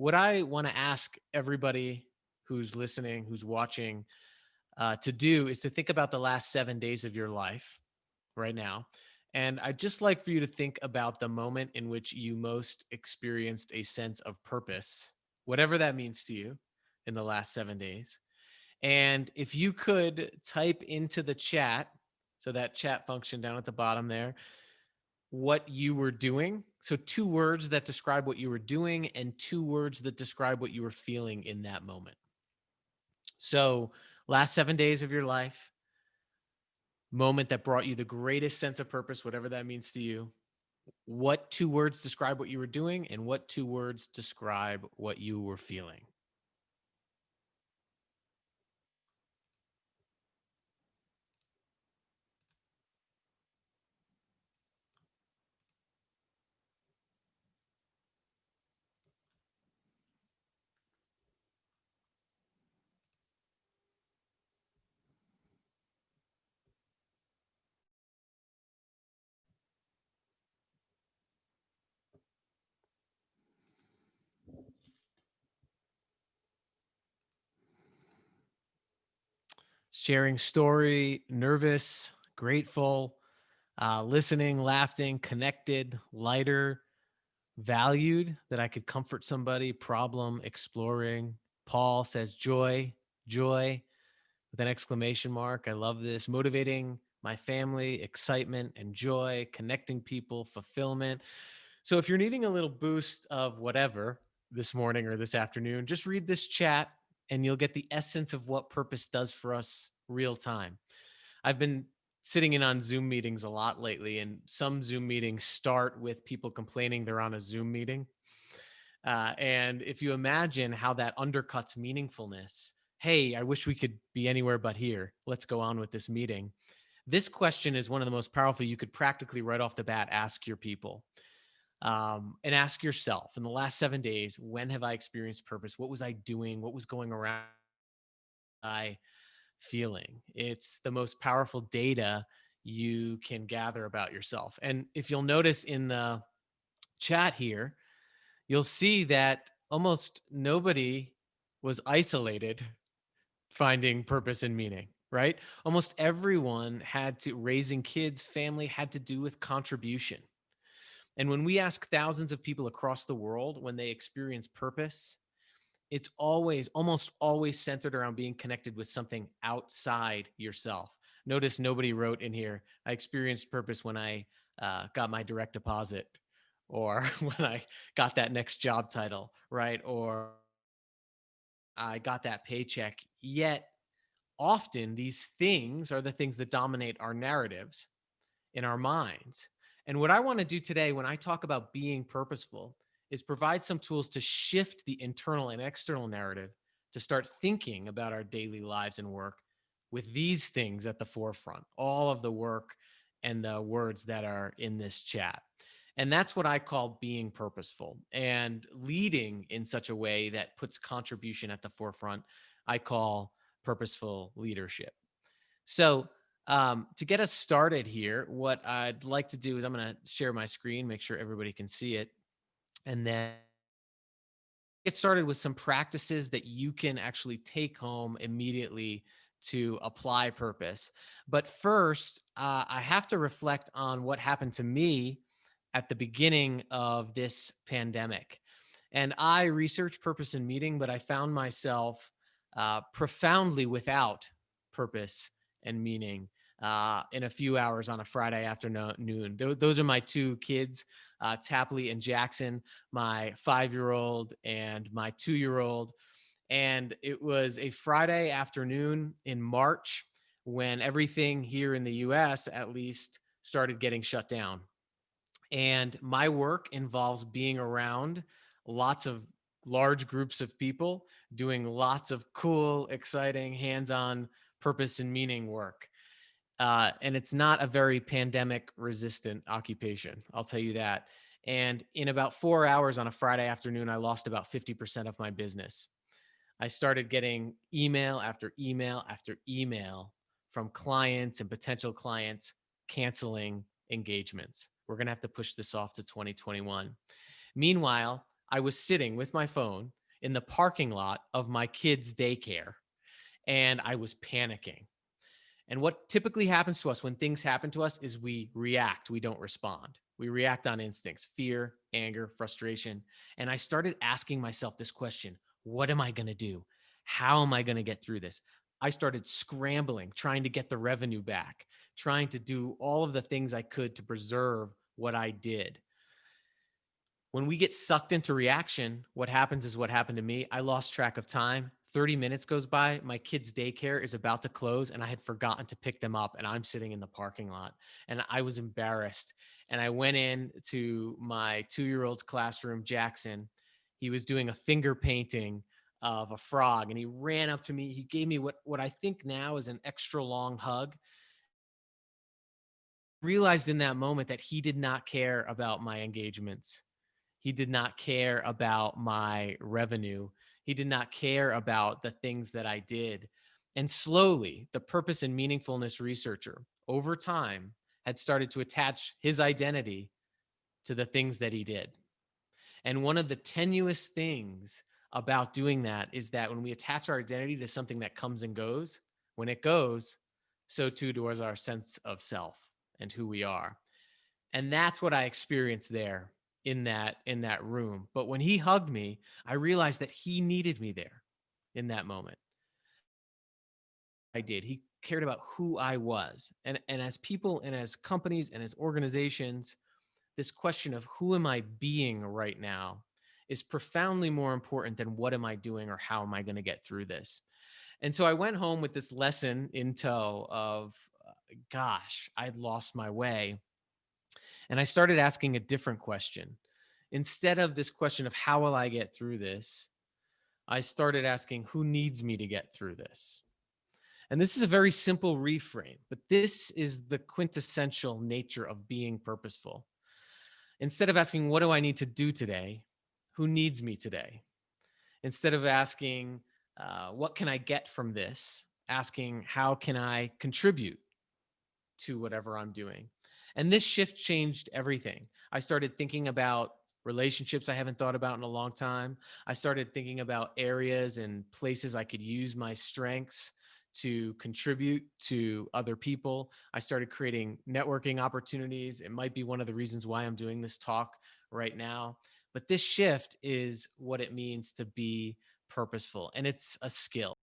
what I want to ask everybody who's listening, who's watching, to do is to think about the last 7 days of your life right now. And I'd just like for you to think about the moment in which you most experienced a sense of purpose, whatever that means to you in the last 7 days. And if you could type into the chat, so that chat function down at the bottom there, what you were doing. So, two words that describe what you were doing and two words that describe what you were feeling in that moment. So, last 7 days of your life, moment that brought you the greatest sense of purpose, whatever that means to you. What two words describe what you were doing and what two words describe what you were feeling? Sharing story, nervous, grateful, listening, laughing, connected, lighter, valued, that I could comfort somebody, problem, exploring. Paul says joy, joy with an exclamation mark. I love this. Motivating my family, excitement and joy, connecting people, fulfillment. So if you're needing a little boost of whatever this morning or this afternoon, just read this chat and you'll get the essence of what purpose does for us real time. I've been sitting in on Zoom meetings a lot lately, and some Zoom meetings start with people complaining they're on a Zoom meeting. And if you imagine how that undercuts meaningfulness, hey, I wish we could be anywhere but here. Let's go on with this meeting. This question is one of the most powerful you could practically right off the bat ask your people, and ask yourself in the last 7 days, when have I experienced purpose? What was I doing? What was going around? I feeling. It's the most powerful data you can gather about yourself. And if you'll notice in the chat here, you'll see that almost nobody was isolated finding purpose and meaning, right? Almost everyone had to, raising kids, family had to do with contribution. And when we ask thousands of people across the world when they experience purpose, it's always, almost always centered around being connected with something outside yourself. Notice nobody wrote in here, I experienced purpose when I got my direct deposit, or when I got that next job title, right? Or I got that paycheck. Yet, often these things are the things that dominate our narratives in our minds. And what I want to do today when I talk about being purposeful is provide some tools to shift the internal and external narrative to start thinking about our daily lives and work with these things at the forefront, all of the work and the words that are in this chat. And that's what I call being purposeful, and leading in such a way that puts contribution at the forefront. I call purposeful leadership. So, to get us started here, what I'd like to do is I'm going to share my screen, make sure everybody can see it, and then get started with some practices that you can actually take home immediately to apply purpose. But first, I have to reflect on what happened to me at the beginning of this pandemic. And I researched purpose and meaning, but I found myself profoundly without purpose and meaning in a few hours on a Friday afternoon. Those are my two kids, Tapley and Jackson, my 5-year-old and my 2-year-old. And it was a Friday afternoon in March when everything here in the US, at least, started getting shut down. And my work involves being around lots of large groups of people doing lots of cool, exciting, hands on purpose and meaning work. And it's not a very pandemic resistant occupation, I'll tell you that. And in about 4 hours on a Friday afternoon, I lost about 50% of my business. I started getting email after email after email from clients and potential clients canceling engagements. We're going to have to push this off to 2021. Meanwhile, I was sitting with my phone in the parking lot of my kids' daycare, and I was panicking. And what typically happens to us when things happen to us is we react, we don't respond. We react on instincts, fear, anger, frustration. And I started asking myself this question: what am I going to do? How am I going to get through this? I started scrambling, trying to get the revenue back, trying to do all of the things I could to preserve what I did. When we get sucked into reaction, what happens is what happened to me. I lost track of time. 30 minutes goes by. My kid's daycare is about to close, and I had forgotten to pick them up. And I'm sitting in the parking lot, and I was embarrassed. And I went in to my 2-year-old's classroom, Jackson. He was doing a finger painting of a frog, and he ran up to me. He gave me what I think now is an extra long hug. Realized in that moment that he did not care about my engagements. He did not care about my revenue. He did not care about the things that I did. And slowly, the purpose and meaningfulness researcher over time had started to attach his identity to the things that he did. And one of the tenuous things about doing that is that when we attach our identity to something that comes and goes, when it goes, so too does our sense of self and who we are. And that's what I experienced there in that room. But when he hugged me, I realized that he needed me there in that moment. I did. He cared about who I was. And as people and as companies and as organizations, this question of who am I being right now is profoundly more important than what am I doing or how am I going to get through this. And so I went home with this lesson in tow of, gosh, I'd lost my way. And I started asking a different question. Instead of this question of how will I get through this, I started asking who needs me to get through this. And this is a very simple reframe, but this is the quintessential nature of being purposeful. Instead of asking, what do I need to do today? Who needs me today? Instead of asking, what can I get from this? Asking, how can I contribute to whatever I'm doing? And this shift changed everything. I started thinking about relationships I haven't thought about in a long time. I started thinking about areas and places I could use my strengths to contribute to other people. I started creating networking opportunities. It might be one of the reasons why I'm doing this talk right now. But this shift is what it means to be purposeful, and it's a skill.